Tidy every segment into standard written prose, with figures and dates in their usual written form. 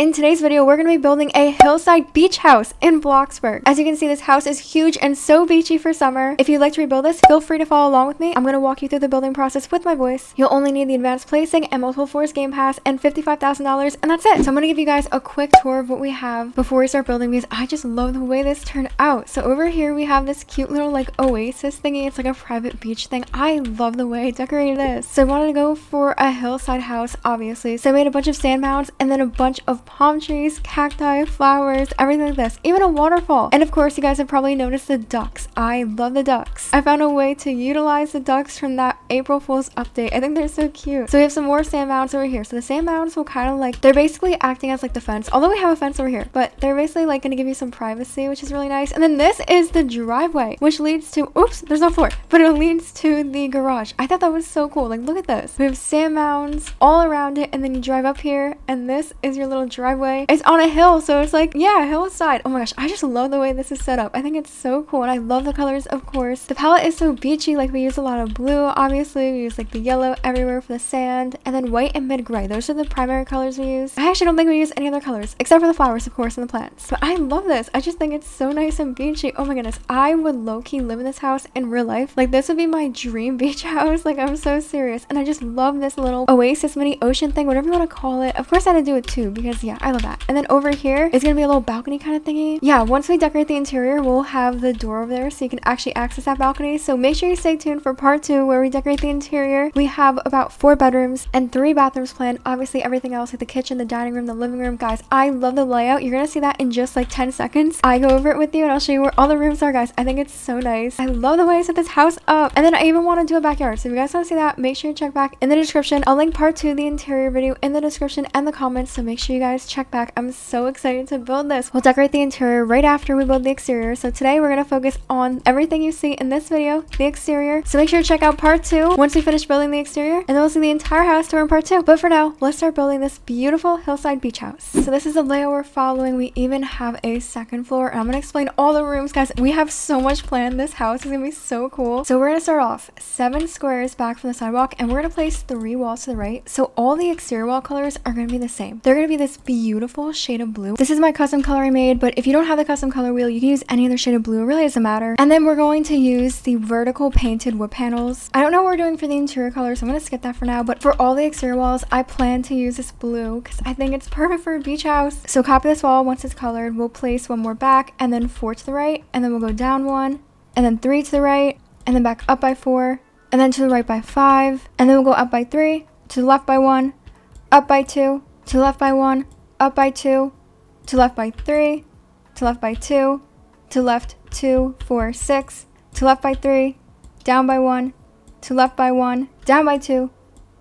In today's video, we're going to be building a hillside beach house in Bloxburg. As you can see, this house is huge and so beachy for summer. If you'd like to rebuild this, feel free to follow along with me. I'm going to walk you through the building process with my voice. You'll only need the advanced placing and multiple floors game pass and $55,000, and that's it. So I'm going to give you guys a quick tour of what we have before we start building because I just love the way this turned out. So over here, we have this cute little like oasis thingy. It's like a private beach thing. I love the way I decorated this. So I wanted to go for a hillside house, obviously. So I made a bunch of sand mounds and then a bunch of palm trees, cacti, flowers, everything like this, even a waterfall. And of course, you guys have probably noticed the ducks. I love the ducks. I found a way to utilize the ducks from that April Fool's update. I think they're so cute. So we have some more sand mounds over here. So the sand mounds will kind of like, they're basically acting as like the fence, although we have a fence over here, but they're basically like going to give you some privacy, which is really nice. And then this is the driveway, which leads to, oops, there's no floor, but it leads to the garage. I thought that was so cool. Like, look at this. We have sand mounds all around it, and then you drive up here, and this is your little driveway. It's on a hill, so it's like, yeah, hillside. Oh my gosh, I just love the way this is set up. I think it's so cool, and I love the colors, of course. The palette is so beachy. Like, we use a lot of blue, obviously. We use like the yellow everywhere for the sand, and then white and mid-gray. Those are the primary colors we use. I actually don't think we use any other colors, except for the flowers, of course, and the plants. But I love this. I just think it's so nice and beachy. Oh my goodness, I would low-key live in this house in real life. Like, this would be my dream beach house. Like, I'm so serious, and I just love this little oasis mini ocean thing, whatever you want to call it. Of course, I had to do it too, because yeah, I love that. And then over here is gonna be a little balcony kind of thingy. Yeah, once we decorate the interior, we'll have the door over there so you can actually access that balcony. So make sure you stay tuned for part 2 where we decorate the interior. We have about 4 bedrooms and 3 bathrooms planned. Obviously everything else like the kitchen, the dining room, the living room. Guys, I love the layout. You're gonna see that in just like 10 seconds. I go over it with you and I'll show you where all the rooms are, guys. I think it's so nice. I love the way I set this house up. And then I even want to do a backyard. So if you guys want to see that, make sure you check back in the description. I'll link part 2 of the interior video in the description and the comments. So make sure you guys check back. I'm so excited to build this. We'll decorate the interior right after we build the exterior. So today we're going to focus on everything you see in this video, the exterior. So make sure to check out part 2 once we finish building the exterior, and then we'll see the entire house tour in part 2. But for now, let's start building this beautiful hillside beach house. So this is the layout we're following. We even have a second floor, and I'm going to explain all the rooms, guys. We have so much planned. This house is going to be so cool. So we're going to start off 7 squares back from the sidewalk, and we're going to place 3 walls to the right. So all the exterior wall colors are going to be the same. They're going to be this beautiful shade of blue. This is my custom color I made, but if you don't have the custom color wheel, you can use any other shade of blue. It really doesn't matter. And then we're going to use the vertical painted wood panels. I don't know what we're doing for the interior color, so I'm going to skip that for now. But for all the exterior walls, I plan to use this blue because I think it's perfect for a beach house. So copy this wall once it's colored. We'll place 1 more back, and then 4 to the right, and then we'll go down 1, and then 3 to the right, and then back up by 4, and then to the right by 5, and then we'll go up by 3, to the left by 1, up by 2, to the left by 1, up by 2, to left by 3, to left by 2, to left 2, 4, 6, to left by 3, down by 1, to left by 1, down by 2,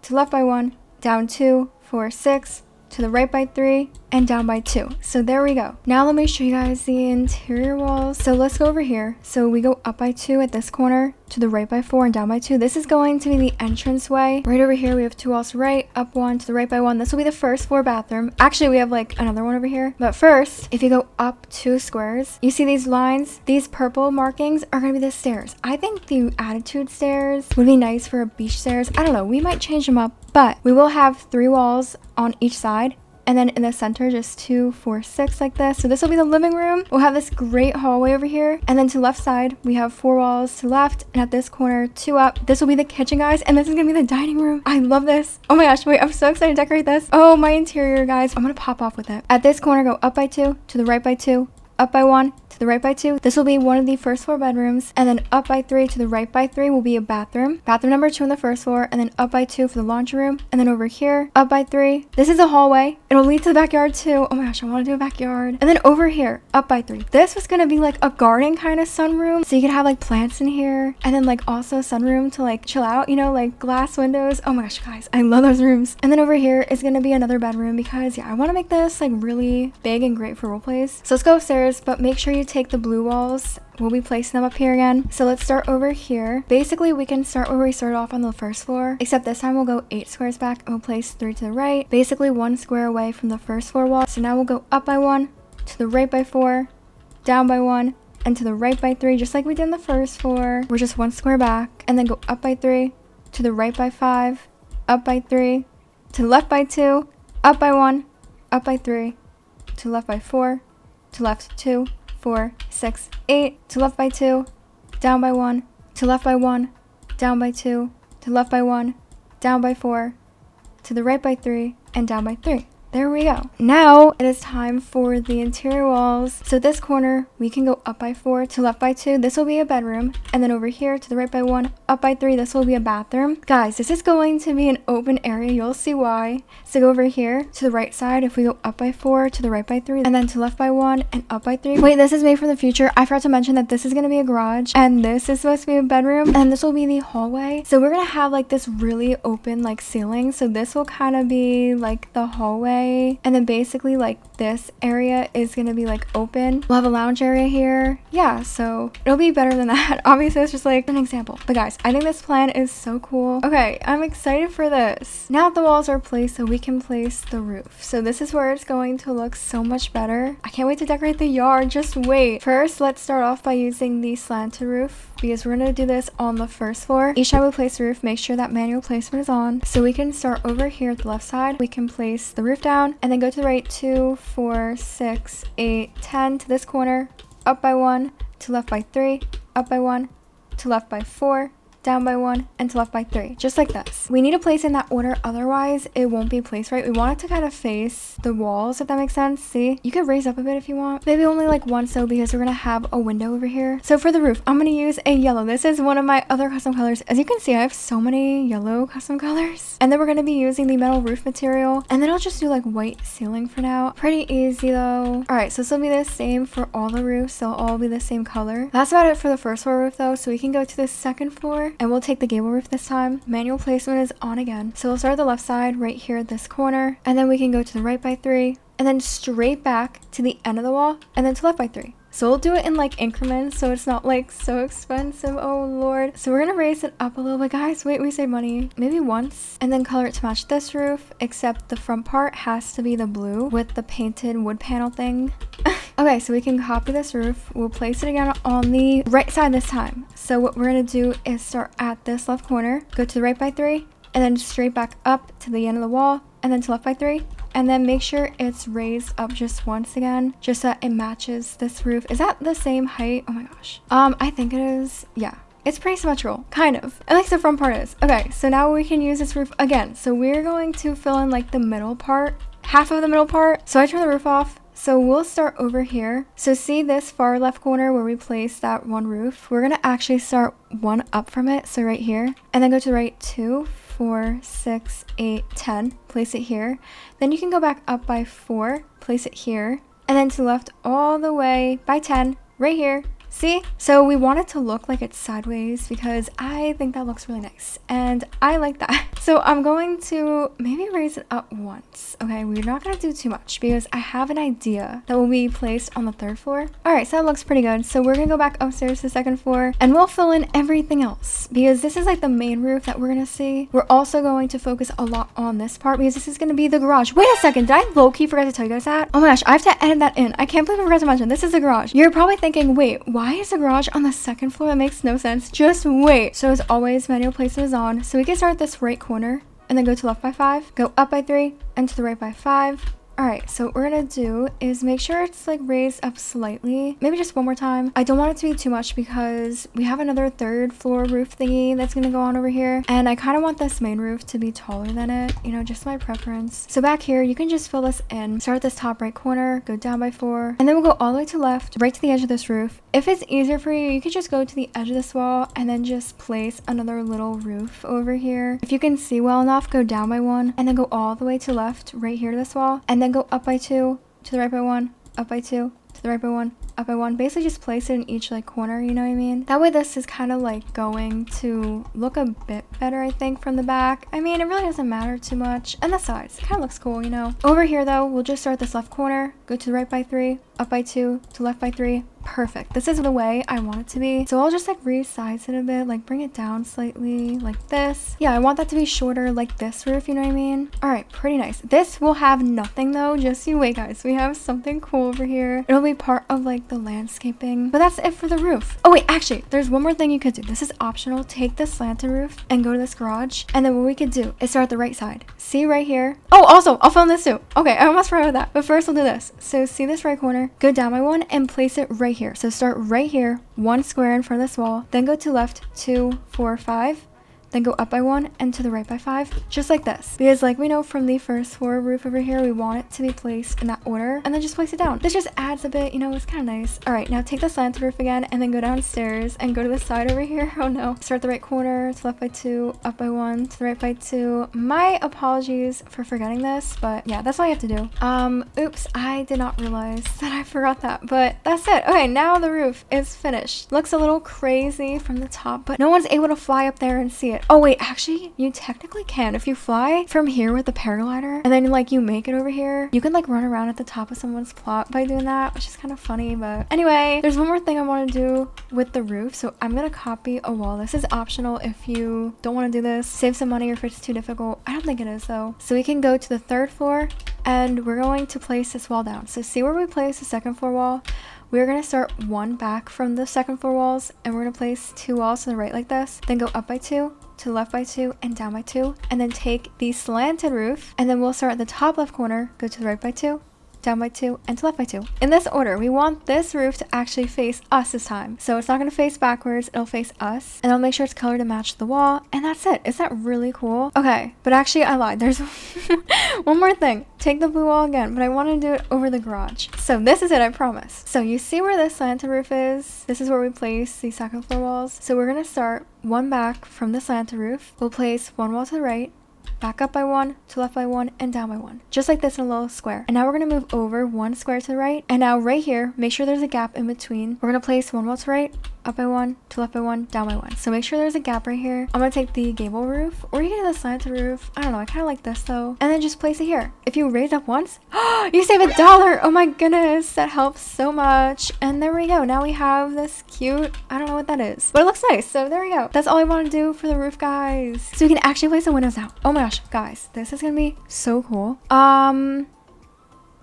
to left by 1, down 2, 4, 6, to the right by 3, and down by 2. So there we go. Now let me show you guys the interior walls. So let's go over here. So we go up by 2 at this corner, to the right by 4, and down by 2. This is going to be the entrance way. Right over here we have 2 walls to the right, up 1, to the right by 1. This will be the first floor bathroom. Actually, we have like another one over here. But first, if you go up 2 squares, you see these lines, these purple markings are going to be the stairs. I think the attitude stairs would be nice for a beach stairs. I don't know, we might change them up, but we will have 3 walls on each side. And then in the center, just 2, 4, 6 like this. So this will be the living room. We'll have this great hallway over here. And then to the left side, we have 4 walls to the left. And at this corner, 2 up. This will be the kitchen, guys. And this is going to be the dining room. I love this. Oh my gosh, wait, I'm so excited to decorate this. Oh, my interior, guys. I'm going to pop off with it. At this corner, go up by 2, to the right by 2, up by 1, to the right by 2. This will be one of the first floor bedrooms, and then up by 3 to the right by 3 will be a bathroom number 2 on the first floor, and then up by 2 for the laundry room, and then over here up by 3, this is a hallway. It'll lead to the backyard too. Oh my gosh, I want to do a backyard. And then over here up by 3, this was gonna be like a garden kind of sunroom, so you could have like plants in here, and then like also sunroom to like chill out, you know, like glass windows. Oh my gosh, guys, I love those rooms. And then over here is gonna be another bedroom because yeah, I want to make this like really big and great for role plays. So let's go upstairs, but make sure you take the blue walls. We'll be placing them up here again. So let's start over here. Basically, we can start where we started off on the first floor, except this time we'll go 8 squares back and we'll place 3 to the right, basically 1 square away from the first floor wall. So now we'll go up by 1, to the right by 4, down by 1, and to the right by 3, just like we did in the first floor. We're just 1 square back, and then go up by 3, to the right by 5, up by 3, to the left by 2, up by 1, up by 3, to left by 4, to left 2, 4, 6, 8, to left by 2, down by 1, to left by 1, down by 2, to left by 1, down by 4, to the right by 3, and down by 3. There we go. Now it is time for the interior walls. So this corner, we can go up by 4 to left by 2. This will be a bedroom. And then over here to the right by 1, up by 3, this will be a bathroom. Guys, this is going to be an open area. You'll see why. So go over here to the right side. If we go up by 4 to the right by 3, and then to left by 1 and up by 3. Wait, this is made for the future. I forgot to mention that this is going to be a garage and this is supposed to be a bedroom and this will be the hallway. So we're going to have like this really open like ceiling. So this will kind of be like the hallway. And then basically like this area is gonna be like open. We'll have a lounge area here. Yeah, so it'll be better than that. Obviously it's just like an example, but guys, I think this plan is so cool. Okay, I'm excited for this. Now that the walls are placed, so we can place the roof. So this is where it's going to look so much better. I can't wait to decorate the yard. Just wait. First, let's start off by using the slanted roof because we're gonna do this on the first floor. Each time we place the roof, make sure that manual placement is on. So we can start over here at the left side. We can place the roof down and then go to the right 2, 4, 6, 8, 10 to this corner, up by 1, to left by 3, up by 1, to left by 4, down by 1, and to left by 3, just like this. We need to place in that order, otherwise it won't be placed right. We want it to kind of face the walls, if that makes sense. See, you could raise up a bit if you want, maybe only like one so, because we're gonna have a window over here. So for the roof, I'm gonna use a yellow. This is one of my other custom colors. As you can see, I have so many yellow custom colors. And then we're gonna be using the metal roof material, and then I'll just do like white ceiling for now. Pretty easy though. All right, so this will be the same for all the roofs. They'll all be the same color. That's about it for the first floor roof though. So we can go to the second floor and we'll take the gable roof this time. Manual placement is on again. So we'll start at the left side right here at this corner, and then we can go to the right by 3 and then straight back to the end of the wall and then to left by 3. So we'll do it in like increments so it's not like so expensive. Oh lord. So we're gonna raise it up a little bit, guys. Wait, we save money maybe once, and then color it to match this roof, except the front part has to be the blue with the painted wood panel thing. Okay, so we can copy this roof. We'll place it again on the right side this time. So what we're gonna do is start at this left corner, go to the right by 3, and then straight back up to the end of the wall, and then to left by 3. And then make sure it's raised up just once again, just so that it matches this roof. Is that the same height? Oh my gosh. I think it is. Yeah. It's pretty symmetrical, kind of. At least the front part is. Okay, so now we can use this roof again. So we're going to fill in like the middle part, half of the middle part. So I turn the roof off. So we'll start over here. So see this far left corner where we placed that one roof? We're gonna actually start one up from it. So right here, and then go to the right 2, 4, 6, 8, 10. Place it here. Then you can go back up by 4, place it here, and then to the left all the way by 10, right here. See? So we want it to look like it's sideways because I think that looks really nice and I like that. So I'm going to maybe raise it up once. Okay, we're not going to do too much because I have an idea that will be placed on the third floor. All right, so that looks pretty good. So we're going to go back upstairs to the second floor and we'll fill in everything else because this is like the main roof that we're going to see. We're also going to focus a lot on this part because this is going to be the garage. Wait a second, did I low-key forget to tell you guys that? Oh my gosh, I have to edit that in. I can't believe I forgot to mention this is the garage. You're probably thinking, wait, why is the garage on the second floor? That makes no sense. Just wait. So as always, manual placement is on. So we can start at this right corner and then go to left by 5, go up by 3, and to the right by 5. All right, so what we're gonna do is make sure it's like raised up slightly, maybe just one more time. I don't want it to be too much because we have another third floor roof thingy that's gonna go on over here, and I kind of want this main roof to be taller than it, you know, just my preference. So back here, you can just fill this in. Start at this top right corner, go down by 4, and then we'll go all the way to left, right to the edge of this roof. If it's easier for you, you could just go to the edge of this wall and then just place another little roof over here. If you can see well enough, go down by 1 and then go all the way to left right here to this wall, and then go up by 2, to the right by 1, up by 2, to the right by 1, up by 1. Basically just place it in each like corner, you know what I mean? That way this is kind of like going to look a bit better, I think, from the back. I mean, it really doesn't matter too much. And the sides, it kind of looks cool, you know? Over here though, we'll just start this left corner, go to the right by 3, up by 2, to left by 3. Perfect. This is the way I want it to be. So I'll just like resize it a bit, like bring it down slightly like this. Yeah, I want that to be shorter like this roof, you know what I mean? All right, pretty nice. This will have nothing though, just you wait guys. We have something cool over here. It'll be part of like the landscaping. But that's it for the roof. Oh wait, actually, there's one more thing you could do. This is optional. Take the slanted roof and go to this garage. And then what we could do is start at the right side. See right here. Oh, also, I'll film this too. Okay, I almost forgot that. But first, we'll do this. So see this right corner, go down by one and place it right here. So start right here, 1 square in front of this wall. Then go to left, 2, 4, 5. Then go up by 1 and to the right by 5, just like this. Because like we know from the first floor roof over here, we want it to be placed in that order, and then just place it down. This just adds a bit, you know, it's kind of nice. All right, now take the slanted roof again and then go downstairs and go to the side over here. Oh no. Start the right corner, to left by 2, up by 1, to the right by 2. My apologies for forgetting this, but yeah, that's all you have to do. Oops, I did not realize that I forgot that, but that's it. Okay, now the roof is finished. Looks a little crazy from the top, but no one's able to fly up there and see it. Oh wait, actually you technically can. If you fly from here with the paraglider and then like you make it over here, you can like run around at the top of someone's plot by doing that, which is kind of funny. But anyway, there's one more thing I want to do with the roof, so I'm gonna copy a wall. This is optional if you don't want to do this. Save some money or if it's too difficult. I don't think it is though. So we can go to the 3rd floor and we're going to place this wall down. So see where we place the 2nd floor wall? We're going to start 1 back from the 2nd floor walls and we're going to place 2 walls to the right like this. Then go up by 2, to the left by 2, and down by 2. And then take the slanted roof and then we'll start at the top left corner, go to the right by 2, down by 2, and to left by 2. In this order, we want this roof to actually face us this time. So it's not going to face backwards, it'll face us. And I'll make sure it's colored to match the wall. And that's it. Is that really cool? Okay, but actually I lied. There's one more thing. Take the blue wall again, but I want to do it over the garage. So this is it, I promise. So you see where this slanted roof is? This is where we place the 2nd floor walls. So we're going to start 1 back from the slanted roof. We'll place 1 wall to the right, back up by 1, to left by 1, and down by 1. Just like this in a little square. And now we're going to move over 1 square to the right. And now right here, make sure there's a gap in between. We're going to place 1 wall to the right, up by 1, to left by 1, down by 1. So make sure there's a gap right here. I'm going to take the gable roof, or you can do the slanted roof. I don't know, I kind of like this though. And then just place it here. If you raise up once, you save $1. Oh my goodness, that helps so much. And there we go. Now we have this cute, I don't know what that is, but it looks nice. So there we go. That's all I want to do for the roof, guys. So we can actually place the windows now. Oh my gosh, guys, this is going to be so cool.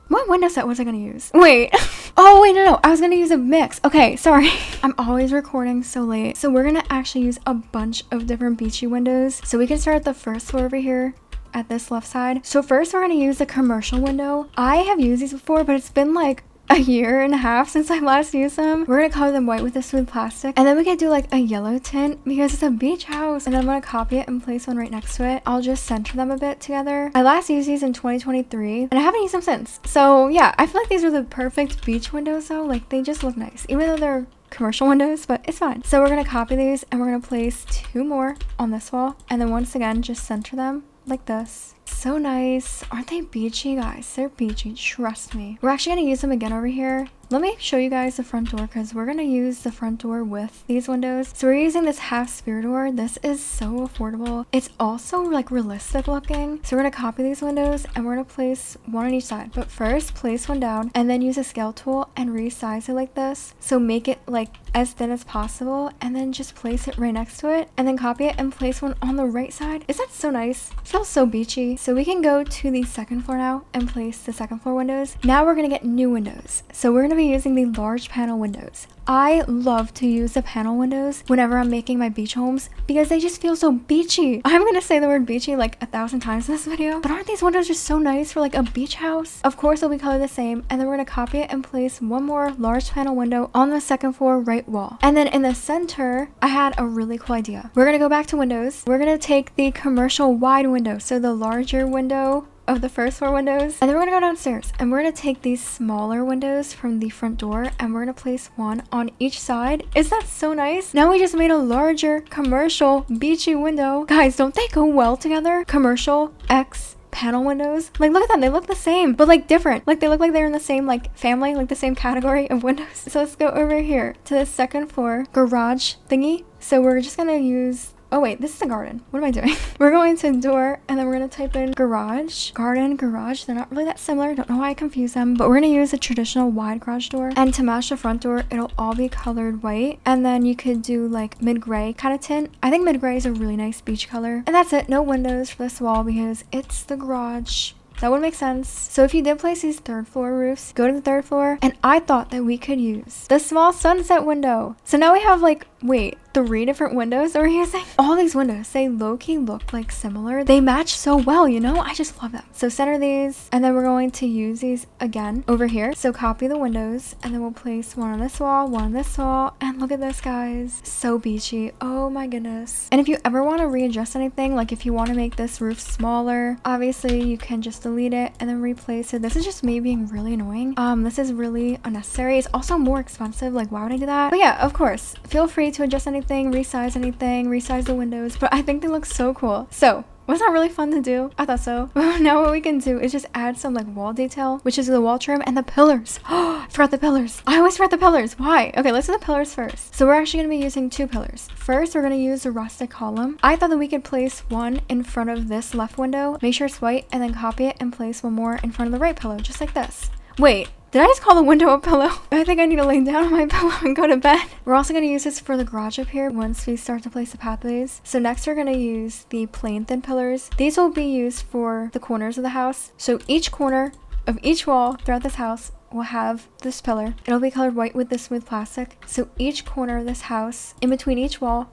What window set was I going to use? Wait. Oh, wait, no. I was going to use a mix. Okay, sorry. I'm always recording so late. So we're going to actually use a bunch of different beachy windows. So we can start at the 1st floor over here at this left side. So first we're going to use the commercial window. I have used these before, but it's been like a year and a half since I last used them. We're gonna color them white with this smooth plastic, and then we could do like a yellow tint because it's a beach house. And then I'm gonna copy it and place one right next to it. I'll just center them a bit together. I last used these in 2023 and I haven't used them since. So yeah, I feel like these are the perfect beach windows though. Like they just look nice even though they're commercial windows, but it's fine. So we're gonna copy these and we're gonna place 2 more on this wall, and then once again just center them like this. So nice. Aren't they beachy, guys? They're beachy, trust me. We're actually gonna use them again over here. Let me show you guys the front door because we're gonna use the front door with these windows. So we're using this half sphere door. This is so affordable. It's also like realistic looking. So we're gonna copy these windows and we're gonna place 1 on each side. But first place 1 down and then use a scale tool and resize it like this. So make it like as thin as possible and then just place it right next to it and then copy it and place 1 on the right side. Is that so nice? It feels so beachy. So we can go to the 2nd floor now and place the 2nd floor windows. Now we're gonna get new windows. So we're gonna be using the large panel windows. I love to use the panel windows whenever I'm making my beach homes because they just feel so beachy. I'm gonna say the word beachy like 1,000 times in this video, but aren't these windows just so nice for like a beach house? Of course they'll be colored the same, and then we're gonna copy it and place 1 more large panel window on the 2nd floor right wall. And then in the center, I had a really cool idea. We're gonna go back to windows. We're gonna take the commercial wide window, so the larger window of the 1st floor windows, and then we're gonna go downstairs and we're gonna take these smaller windows from the front door and we're gonna place 1 on each side. Is that so nice? Now we just made a larger commercial beachy window. Guys, don't they go well together? Commercial X panel windows. Like look at them, they look the same but like different. Like they look like they're in the same like family, like the same category of windows. So let's go over here to the 2nd floor garage thingy. So we're just gonna use, oh wait, this is a garden. What am I doing? We're going to door and then we're going to type in garage, garden, garage. They're not really that similar. Don't know why I confuse them, but we're going to use a traditional wide garage door. And to match the front door, it'll all be colored white. And then you could do like mid-gray kind of tint. I think mid-gray is a really nice beach color. And that's it. No windows for this wall because it's the garage. That would make sense. So if you did place these 3rd floor roofs, go to the 3rd floor, and I thought that we could use the small sunset window. So now we have like, wait, 3 different windows that we're using? All these windows, they low-key look like similar. They match so well, you know? I just love them. So center these, and then we're going to use these again over here. So copy the windows, and then we'll place one on this wall, one on this wall, and look at this, guys. So beachy. Oh my goodness. And if you ever want to readjust anything, like if you want to make this roof smaller, obviously you can just delete it and then replace it. This is just me being really annoying. This is really unnecessary. It's also more expensive. Like, why would I do that? But yeah, of course, feel free to adjust anything, resize the windows, but I think they look so cool. So was that really fun to do? I thought so. Now what we can do is just add some like wall detail, which is the wall trim and the pillars. Oh, I forgot the pillars. I always forget the pillars. Why? Okay, let's do the pillars first. So we're actually going to be using 2 pillars. First, we're going to use the rustic column. I thought that we could place one in front of this left window, make sure it's white, and then copy it and place one more in front of the right pillow, just like this. Wait, did I just call the window a pillow? I think I need to lay down on my pillow and go to bed. We're also going to use this for the garage up here once we start to place the pathways. So next we're going to use the plain thin pillars. These will be used for the corners of the house. So each corner of each wall throughout this house will have this pillar. It'll be colored white with this smooth plastic. So each corner of this house, in between each wall,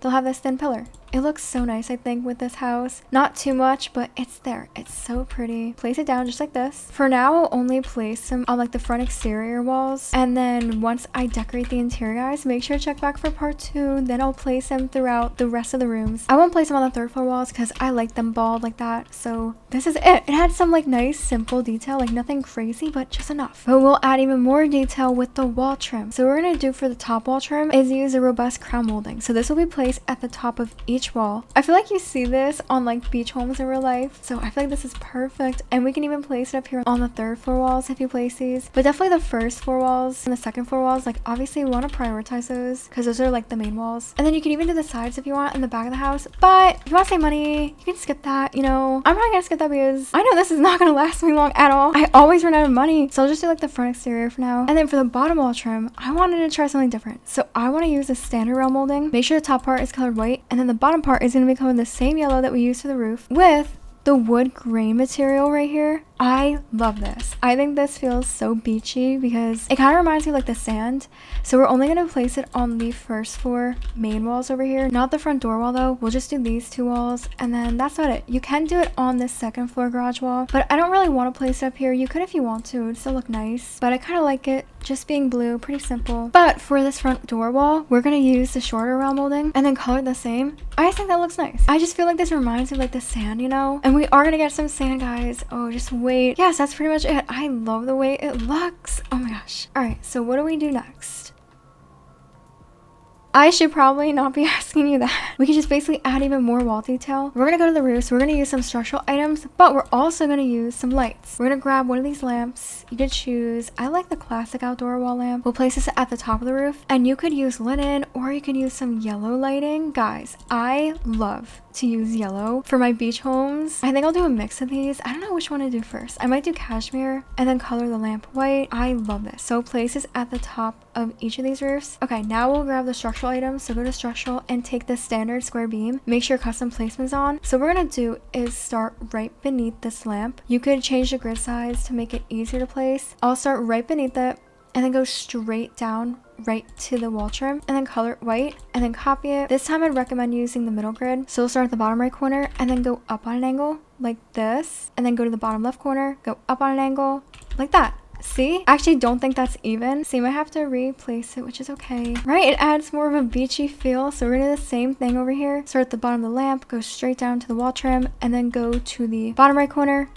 they'll have this thin pillar. It looks so nice, I think, with this house. Not too much, but it's there. It's so pretty. Place it down just like this. For now, I'll only place them on like the front exterior walls. And then once I decorate the interior, guys, make sure to check back for part 2. Then I'll place them throughout the rest of the rooms. I won't place them on the 3rd floor walls because I like them bald like that. So this is it. It had some like nice, simple detail, like nothing crazy, but just enough. But we'll add even more detail with the wall trim. So what we're going to do for the top wall trim is use a robust crown molding. So this will be placed at the top of each wall. I feel like you see this on like beach homes in real life, so I feel like this is perfect. And we can even place it up here on the 3rd floor walls if you place these, but definitely the 1st floor walls and the 2nd floor walls, like obviously we want to prioritize those because those are like the main walls. And then you can even do the sides if you want in the back of the house, but if you want to save money, you can skip that. You know, I'm not gonna skip that because I know this is not gonna last me long at all. I always run out of money, so I'll just do like the front exterior for now. And then for the bottom wall trim, I wanted to try something different, so I want to use a standard rail molding. Make sure the top part is colored white, and then the bottom part is going to be colored the same yellow that we used for the roof with the wood grain material right here. I love this. I think this feels so beachy because it kind of reminds me of like the sand. So we're only going to place it on the 1st floor main walls over here, not the front door wall though. We'll just do these 2 walls, and then that's about it. You can do it on this 2nd floor garage wall, but I don't really want to place it up here. You could if you want to. It'd still look nice, but I kind of like it just being blue, pretty simple. But for this front door wall, we're going to use the shorter rail molding and then color it the same. I just think that looks nice. I just feel like this reminds me of like the sand, you know? And we are going to get some sand, guys. Oh, just wait. Yes, that's pretty much it. I love the way it looks. Oh my gosh. All right, so what do we do next? I should probably not be asking you that. We can just basically add even more wall detail. We're gonna go to the roof, so we're gonna use some structural items, but we're also gonna use some lights. We're gonna grab one of these lamps. You could choose, I like the classic outdoor wall lamp. We'll place this at the top of the roof, and you could use linen or you could use some yellow lighting. Guys, I love to use yellow for my beach homes. I think I'll do a mix of these. I don't know which one to do first. I might do cashmere and then color the lamp white. I love this. So place this at the top of each of these roofs. Okay, now we'll grab the structural items. So go to structural and take the standard square beam. Make sure custom placement's on. So what we're gonna do is start right beneath this lamp. You could change the grid size to make it easier to place. I'll start right beneath it and then go straight down right to the wall trim and then color it white and then copy it. This time I'd recommend using the middle grid. So we'll start at the bottom right corner and then go up on an angle like this, and then go to the bottom left corner, go up on an angle like that. See? I actually don't think that's even. So you might have to replace it, which is okay. Right? It adds more of a beachy feel. So we're gonna do the same thing over here. Start at the bottom of the lamp, go straight down to the wall trim, and then go to the bottom right corner,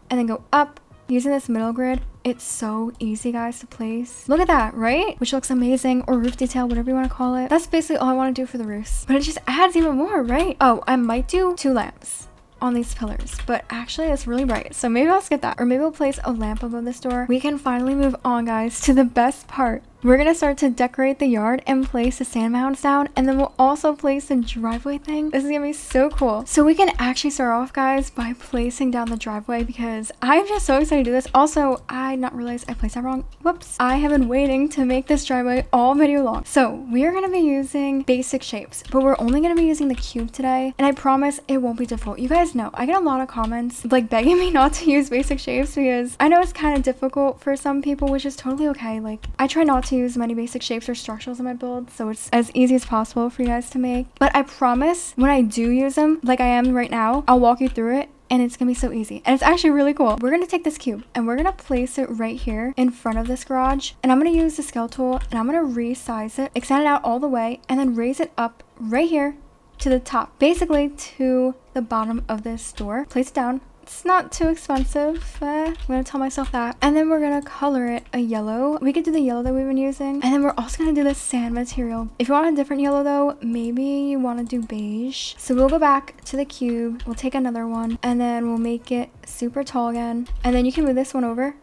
and then go up using this middle grid. It's so easy, guys, to place. Look at that, right? Which looks amazing, or roof detail, whatever you want to call it. That's basically all I want to do for the roofs. But it just adds even more, right? Oh, I might do 2 lamps on these pillars, but actually it's really bright, so maybe I'll skip that, or maybe we'll place a lamp above this door. We can finally move on, guys, to the best part. we're gonna start to decorate the yard and place the sand mounds down, and then we'll also place the driveway thing. This is gonna be so cool. So we can actually start off, guys, by placing down the driveway because I'm just so excited to do this. Also, I not realized I placed that wrong. Whoops. I have been waiting to make this driveway all video long. So we are gonna be using basic shapes, but we're only gonna be using the cube today, and I promise it won't be difficult. You guys know I get a lot of comments like begging me not to use basic shapes because I know it's kind of difficult for some people, which is totally okay. Like, I try not to use many basic shapes or structurals in my build, so it's as easy as possible for you guys to make. But I promise when I do use them, like I am right now, I'll walk you through it and it's gonna be so easy. And it's actually really cool. We're gonna take this cube and we're gonna place it right here in front of this garage. And I'm gonna use the scale tool and I'm gonna resize it, extend it out all the way, and then raise it up right here to the top, basically to the bottom of this door. Place it down. It's not too expensive. I'm gonna tell myself that. And then we're gonna color it a yellow. We could do the yellow that we've been using. And then we're also gonna do the sand material. If you want a different yellow though, maybe you want to do beige. So we'll go back to the cube. We'll take another one and then we'll make it super tall again. And then you can move this one over.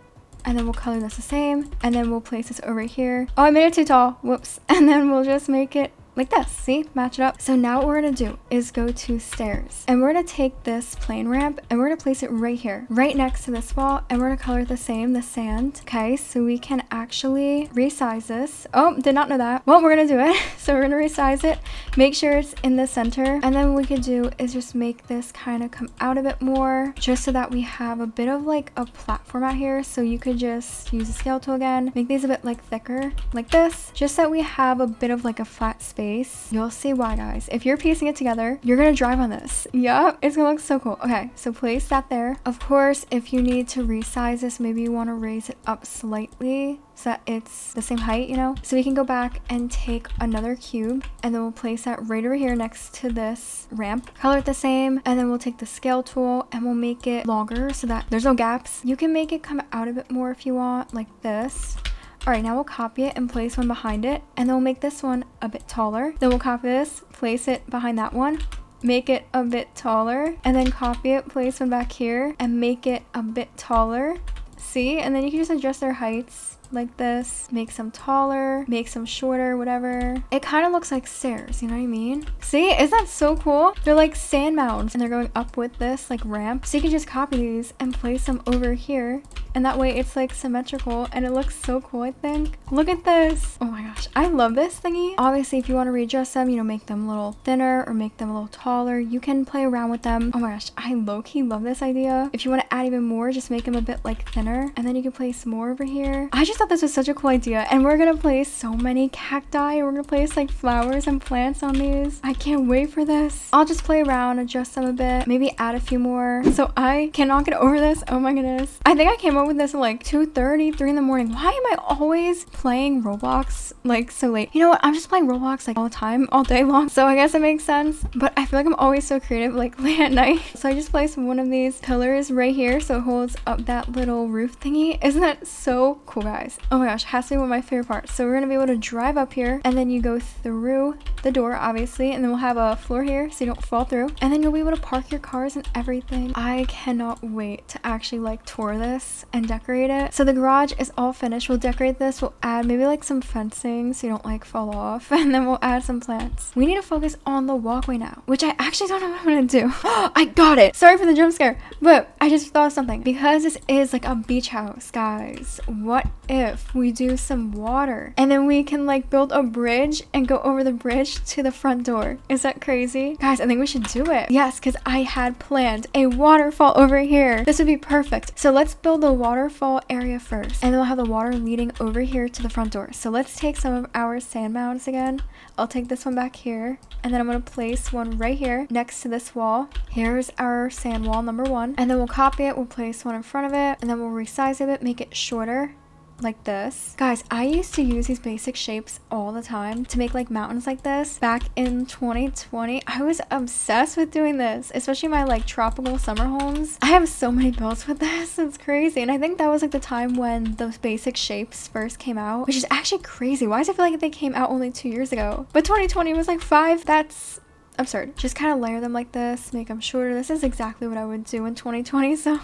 And then we'll color this the same. And then we'll place this over here. Oh, I made it too tall. Whoops. And then we'll just make it like this. See, match it up. So now what we're gonna do is go to stairs, and we're gonna take this plane ramp and we're gonna place it right here, right next to this wall, and we're gonna color it the same, the sand. Okay, so we can actually resize this. Oh, did not know that. Well, we're gonna do it. So we're gonna resize it, make sure it's in the center, and then what we could do is just make this kind of come out a bit more, just so that we have a bit of like a platform out here. So you could just use the scale tool again, make these a bit like thicker, like this, just so we have a bit of like a flat space. You'll see why, guys. If you're piecing it together, you're gonna drive on this. Yup, it's gonna look so cool. Okay, so place that there. Of course, if you need to resize this, maybe you want to raise it up slightly so that it's the same height, you know? So we can go back and take another cube and then we'll place that right over here next to this ramp. Color it the same, and then we'll take the scale tool and we'll make it longer so that there's no gaps. You can make it come out a bit more if you want, like this. All right, now we'll copy it and place one behind it, and then we'll make this one a bit taller. Then we'll copy this, place it behind that one, make it a bit taller, and then copy it, place one back here, and make it a bit taller. See? And then you can just adjust their heights like this, make some taller, make some shorter, whatever. It kind of looks like stairs, you know what I mean? See, isn't that so cool? They're like sand mounds and they're going up with this like ramp. So you can just copy these and place them over here, and that way it's like symmetrical and it looks so cool, I think. Look at this. Oh my gosh, I love this thingy. Obviously, if you want to readjust them, you know, make them a little thinner or make them a little taller, you can play around with them. Oh my gosh, I low-key love this idea. If you want to add even more, just make them a bit like thinner, and then you can place more over here. I just thought this was such a cool idea, and we're gonna place so many cacti, and we're gonna place like flowers and plants on these. I can't wait for this. I'll just play around, adjust them a bit, maybe add a few more. So I cannot get over this. Oh my goodness. I think I came up with this at like 2:30, 3 in the morning. Why am I always playing Roblox like so late? You know what? I'm just playing Roblox like all the time, all day long. So I guess it makes sense, but I feel like I'm always so creative like late at night. So I just placed one of these pillars right here so it holds up that little roof thingy. Isn't that so cool, guys? Oh my gosh, has to be one of my favorite parts. So we're gonna be able to drive up here, and then you go through the door, obviously, and then we'll have a floor here so you don't fall through, and then you'll be able to park your cars and everything. I cannot wait to actually like tour this and decorate it. So the garage is all finished. We'll decorate this. We'll add maybe like some fencing so you don't like fall off, and then we'll add some plants. We need to focus on the walkway now, which I actually don't know what I'm gonna do. I got it. Sorry for the jump scare, but I just thought of something. Because this is like a beach house, guys, what if we do some water and then we can like build a bridge and go over the bridge to the front door? Is that crazy? Guys, I think we should do it. Yes, because I had planned a waterfall over here. This would be perfect. So let's build the waterfall area first, and then we'll have the water leading over here to the front door. So let's take some of our sand mounds again. I'll take this one back here, and then I'm going to place one right here next to this wall. Here's our sand wall number 1, and then we'll copy it. We'll place one in front of it, and then we'll resize it, make it shorter like this. Guys, I used to use these basic shapes all the time to make like mountains like this back in 2020. I was obsessed with doing this, especially my like tropical summer homes. I have so many builds with this. It's crazy. And I think that was like the time when those basic shapes first came out, which is actually crazy. Why does it feel like they came out only 2 years ago? But 2020 was like 5. That's absurd. Just kind of layer them like this, make them shorter. This is exactly what I would do in 2020, so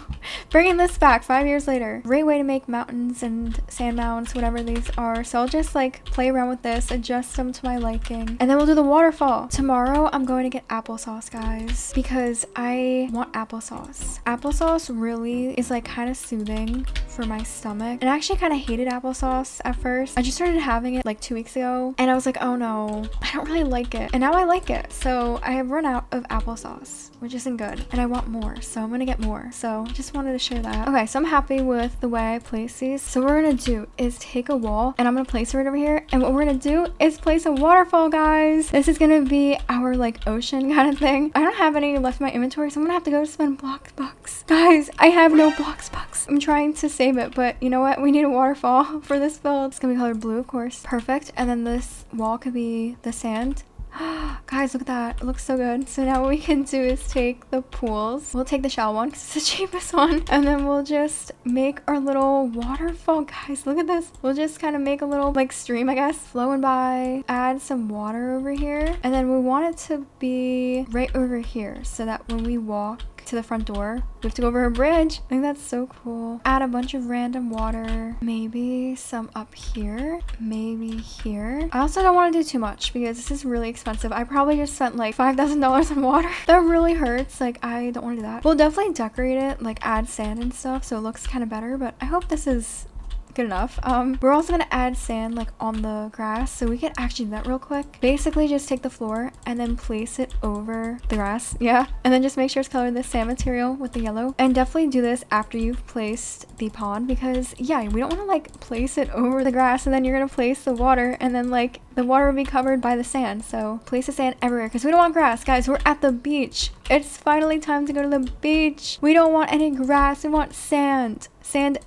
bringing this back 5 years later. Great way to make mountains and sand mounds, whatever these are. So I'll just like play around with this, adjust them to my liking, and then we'll do the waterfall. Tomorrow I'm going to get applesauce, guys, because I want applesauce. Applesauce really is like kind of soothing for my stomach, and I actually kind of hated applesauce at first. I just started having it like 2 weeks ago, and I was like, oh no, I don't really like it, and now I like it. So I have run out of applesauce, which isn't good, and I want more, so I'm gonna get more. So just wanted to share that. Okay, so I'm happy with the way I place these. So what we're gonna do is take a wall, and I'm gonna place it right over here, and what we're gonna do is place a waterfall, guys. This is gonna be our like ocean kind of thing. I don't have any left in my inventory, so I'm gonna have to go spend Bloxbucks. Guys, I have no Bloxbucks. I'm trying to save it, but you know what? We need a waterfall for this build. It's gonna be colored blue, of course. Perfect. And then this wall could be the sand. Guys, look at that. It looks so good. So now what we can do is take the pools. We'll take the shallow one because it's the cheapest one. And then we'll just make our little waterfall. Guys, look at this. We'll just kind of make a little like stream, I guess, flowing by. Add some water over here. And then we want it to be right over here so that when we walk to the front door, we have to go over a bridge. I think that's so cool. Add a bunch of random water. Maybe some up here. Maybe here. I also don't want to do too much because this is really expensive. I probably just spent like $5,000 on water. That really hurts. Like, I don't want to do that. We'll definitely decorate it, like add sand and stuff so it looks kind of better, but I hope this is good enough. We're also gonna add sand like on the grass, so we can actually do that real quick. Basically just take the floor and then place it over the grass, yeah, and then just make sure it's colored the sand material with the yellow. And definitely do this after you've placed the pond, because yeah, we don't want to like place it over the grass and then you're gonna place the water and then like the water will be covered by the sand. So place the sand everywhere because we don't want grass. Guys, we're at the beach. It's finally time to go to the beach. We don't want any grass. We want sand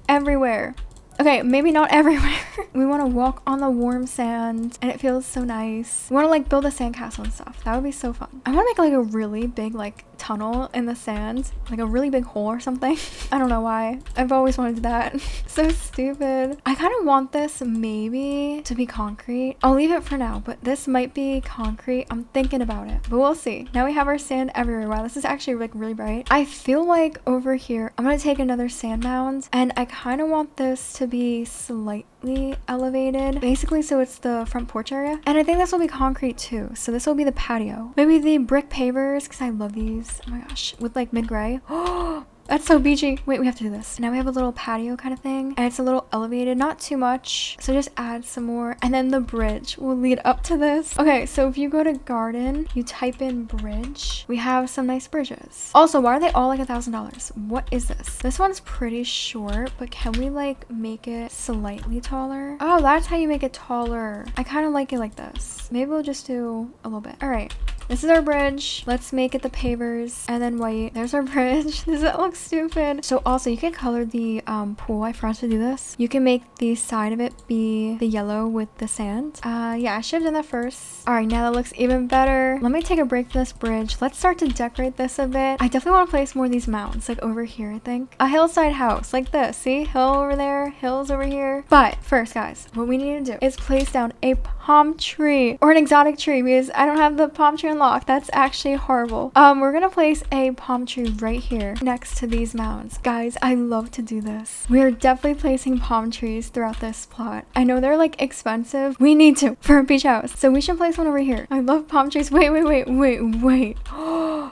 everywhere. Okay, maybe not everywhere. We want to walk on the warm sand and it feels so nice. We want to like build a sandcastle and stuff. That would be so fun. I want to make like a really big like tunnel in the sand, like a really big hole or something. I don't know why. I've always wanted that. So stupid. I kind of want this maybe to be concrete. I'll leave it for now, but this might be concrete. I'm thinking about it, but we'll see. Now we have our sand everywhere. Wow, this is actually like really bright. I feel like over here, I'm gonna take another sand mound, and I kind of want this to be slightly elevated, basically, so it's the front porch area. And I think this will be concrete too, so this will be the patio. Maybe the brick pavers, because I love these. Oh my gosh, with like mid-gray. Oh, that's so beachy. Wait, we have to do this. Now we have a little patio kind of thing, and it's a little elevated, not too much, so just add some more, and then the bridge will lead up to this. Okay, so if you go to garden, you type in bridge, we have some nice bridges. Also, why are they all like $1,000? What is this? This one's pretty short, but can we like make it slightly taller? Oh, that's how you make it taller. I kind of like it like this. Maybe we'll just do a little bit. All right, this is our bridge. Let's make it the pavers and then white. There's our bridge. Does that look stupid? So also you can color the pool. I forgot to do this. You can make the side of it be the yellow with the sand. Yeah, I should have done that first. All right, now that looks even better. Let me take a break from this bridge. Let's start to decorate this a bit. I definitely want to place more of these mounds, like over here. I think a hillside house like this. See, hill over there, hills over here. But first, guys, what we need to do is place down a palm tree or an exotic tree, because I don't have the palm tree unlocked. That's actually horrible. We're gonna place a palm tree right here next to these mounds. Guys, I love to do this. We are definitely placing palm trees throughout this plot. I know they're like expensive. We need to for a beach house, so we should place one over here. I love palm trees. Wait.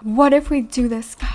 What if we do this, guys?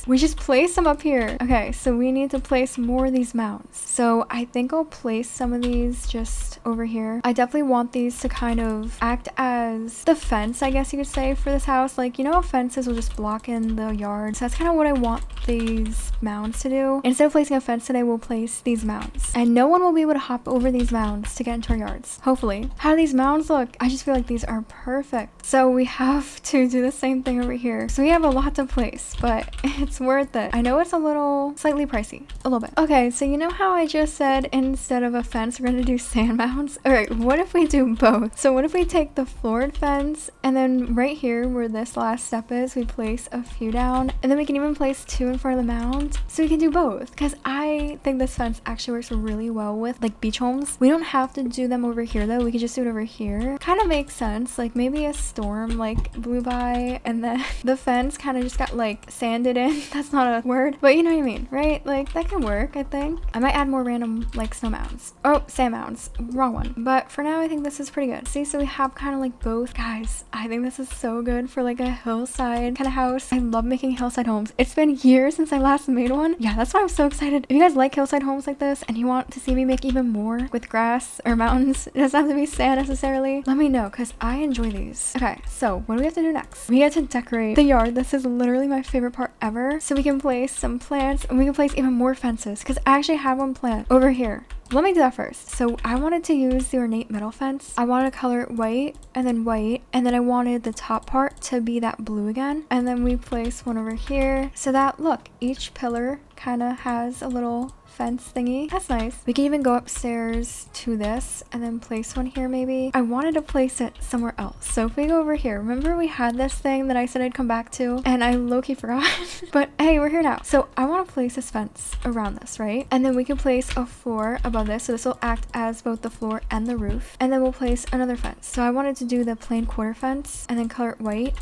We just place them up here. Okay, so we need to place more of these mounds. So I think I'll place some of these just over here. I definitely want these to kind of act as the fence, I guess you could say, for this house. Like, you know how fences will just block in the yard? So that's kind of what I want these mounds to do. Instead of placing a fence today, we'll place these mounds. And no one will be able to hop over these mounds to get into our yards. Hopefully. How do these mounds look? I just feel like these are perfect. So we have to do the same thing over here. So we have a lot to place, but it's It's worth it. I know it's a little slightly pricey, a little bit. Okay, so you know how I just said instead of a fence, we're gonna do sand mounds? All right, what if we do both? So what if we take the floored fence and then right here where this last step is, we place a few down, and then we can even place 2 in front of the mound. So we can do both, because I think this fence actually works really well with like beach homes. We don't have to do them over here though. We can just do it over here. Kind of makes sense. Like maybe a storm like blew by and then the fence kind of just got like sanded in. That's not a word, but you know what I mean, right? Like that can work, I think. I might add more random like snow mounds. Oh, sand mounds. Wrong one. But for now, I think this is pretty good. See, so we have kind of like both. Guys, I think this is so good for like a hillside kind of house. I love making hillside homes. It's been years since I last made one. Yeah, that's why I'm so excited. If you guys like hillside homes like this and you want to see me make even more with grass or mountains, it doesn't have to be sand necessarily, let me know because I enjoy these. Okay, so what do we have to do next? We get to decorate the yard. This is literally my favorite part ever. So we can place some plants and we can place even more fences because I actually have one plant over here. Let me do that first. So I wanted to use the ornate metal fence. I wanted to color it white, and then I wanted the top part to be that blue again. And then we place one over here so that, look, each pillar kind of has a little fence thingy. That's nice. We can even go upstairs to this and then place one here maybe. I wanted to place it somewhere else. So if we go over here, remember we had this thing that I said I'd come back to and I low-key forgot. But hey, we're here now. So I want to place this fence around this, right? And then we can place a floor above this. So this will act as both the floor and the roof. And then we'll place another fence. So I wanted to do the plain quarter fence and then color it white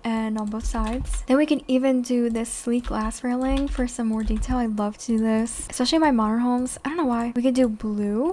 and on both sides. Then we can even do this sleek glass railing for some more detail. I love to do this, especially in my modern homes. I don't know why. We could do blue.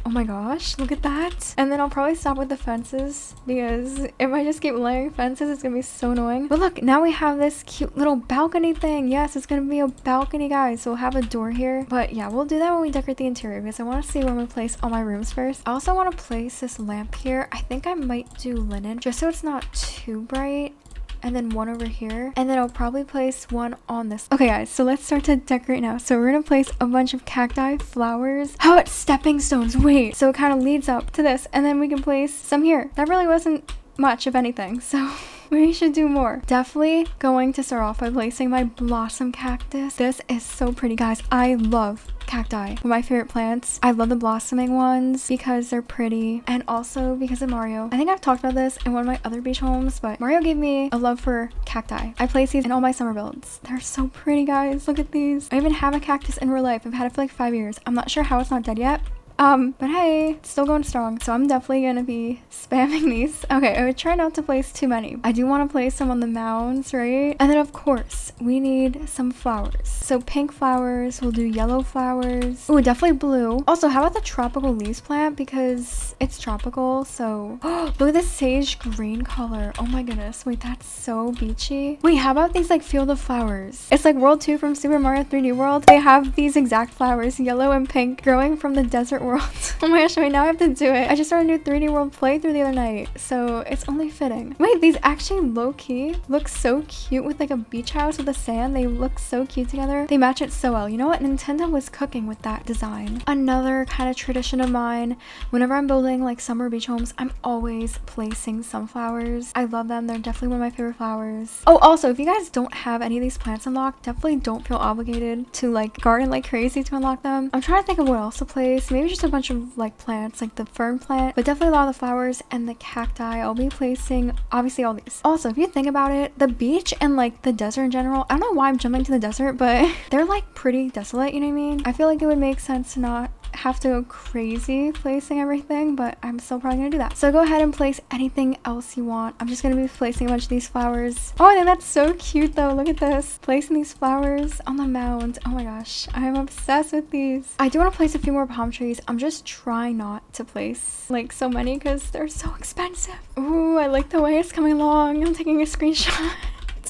Oh my gosh, look at that. And then I'll probably stop with the fences because if I just keep layering fences, it's gonna be so annoying. But look, now we have this cute little balcony thing. Yes, it's gonna be a balcony, guys. So we'll have a door here. But yeah, we'll do that when we decorate the interior because I want to see where we place all my rooms first. I also want to place this lamp here. I think I might do linen just so it's not too bright. And then one over here, and then I'll probably place one on this. Okay guys, so let's start to decorate now. So we're gonna place a bunch of cacti, flowers. How about stepping stones? Wait, so it kind of leads up to this, and then we can place some here. That really wasn't much of anything, so we should do more. Definitely going to start off by placing my blossom cactus. This is so pretty, guys. I love cacti. One of my favorite plants. I love the blossoming ones because they're pretty and also because of Mario. I think I've talked about this in one of my other beach homes, but Mario gave me a love for cacti. I place these in all my summer builds. They're so pretty, guys. Look at these. I even have a cactus in real life. I've had it for like 5 years. I'm not sure how it's not dead yet. But hey, it's still going strong. So I'm definitely gonna be spamming these. Okay, I would try not to place too many. I do want to place some on the mounds, right? And then of course, we need some flowers. So pink flowers, we'll do yellow flowers. Oh, definitely blue. Also, how about the tropical leaves plant? Because it's tropical, so look at this sage green color. Oh my goodness. Wait, that's so beachy. Wait, how about these like field of flowers? It's like World 2 from Super Mario 3D World. They have these exact flowers, yellow and pink, growing from the desert world. Oh my gosh, wait, now I have to do it. I just started a new 3D World playthrough the other night, so it's only fitting. Wait, these actually low-key look so cute with like a beach house with the sand. They look so cute together. They match it so well. You know what? Nintendo was cooking with that design. Another kind of tradition of mine, whenever I'm building like summer beach homes, I'm always placing sunflowers. I love them. They're definitely one of my favorite flowers. Oh, also, if you guys don't have any of these plants unlocked, definitely don't feel obligated to like garden like crazy to unlock them. I'm trying to think of what else to place. Maybe just a bunch of like plants, like the fern plant, but definitely a lot of the flowers and the cacti. I'll be placing obviously all these. Also, if you think about it, the beach and like the desert in general, I don't know why I'm jumping to the desert, but they're like pretty desolate, you know what I mean? I feel like it would make sense to not have to go crazy placing everything, but I'm still probably gonna do that. So go ahead and place anything else you want. I'm just gonna be placing a bunch of these flowers. Oh, I think that's so cute though. Look at this. Placing these flowers on the mound. Oh my gosh, I'm obsessed with these. I do want to place a few more palm trees. I'm just trying not to place like so many because they're so expensive. Ooh, I like the way it's coming along. I'm taking a screenshot.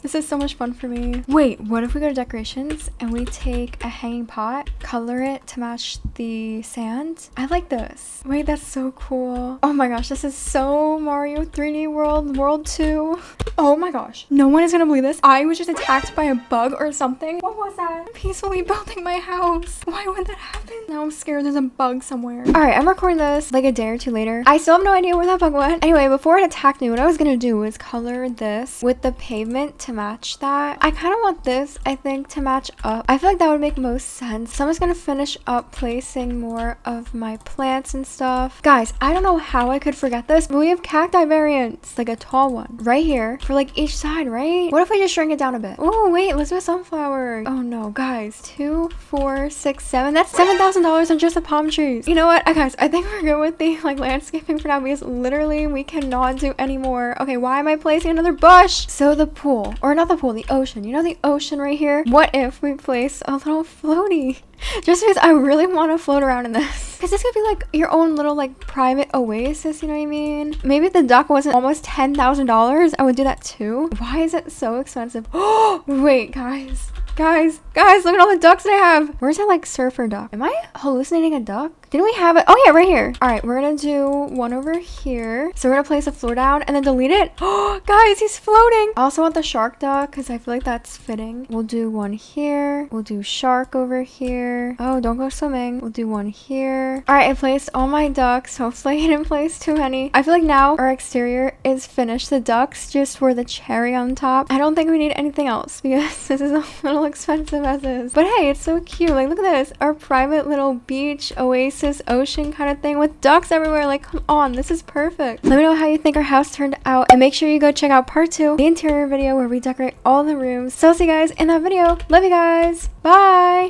This is so much fun for me. Wait, what if we go to decorations and we take a hanging pot, color it to match the sand? I like this. Wait, that's so cool. Oh my gosh, this is so Mario 3D World, World 2. Oh my gosh, no one is gonna believe this. I was just attacked by a bug or something. What was that? I'm peacefully building my house. Why would that happen? Now I'm scared there's a bug somewhere. All right, I'm recording this like a day or two later. I still have no idea where that bug went. Anyway, before it attacked me, what I was gonna do was color this with the pavement to to match that. I kind of want this, I think, to match up. I feel like that would make most sense. So I'm just gonna finish up placing more of my plants and stuff. Guys, I don't know how I could forget this, but we have cacti variants, like a tall one right here for like each side, right? What if we just shrink it down a bit? Oh wait, let's do a sunflower. Oh no, guys, 2, 4, 6, 7. That's $7,000 on just the palm trees. You know what, guys, I think we're good with the like landscaping for now because literally we cannot do any more. Okay, why am I placing another bush? So the pool, or not the pool, the ocean. You know the ocean right here? What if we place a little floaty? Just because I really want to float around in this. Because this could be like your own little like private oasis, you know what I mean? Maybe if the duck wasn't almost $10,000, I would do that too. Why is it so expensive? Oh, wait, guys, look at all the ducks that I have. Where's that like surfer duck? Am I hallucinating a duck? Didn't we have it? Oh yeah, right here. All right, we're gonna do one over here. So we're gonna place a floor down and then delete it. Oh, guys, he's floating. I also want the shark duck because I feel like that's fitting. We'll do one here. We'll do shark over here. Oh, don't go swimming. We'll do one here. All right, I placed all my ducks. Hopefully I didn't place too many. I feel like now our exterior is finished. The ducks just were the cherry on top. I don't think we need anything else because this is a little expensive as is. But hey, it's so cute. Like, look at this. Our private little beach oasis ocean kind of thing with ducks everywhere. Like, come on, this is perfect. Let me know how you think our house turned out and make sure you go check out part 2, the interior video where we decorate all the rooms. So I'll see you guys in that video. Love you guys. Bye.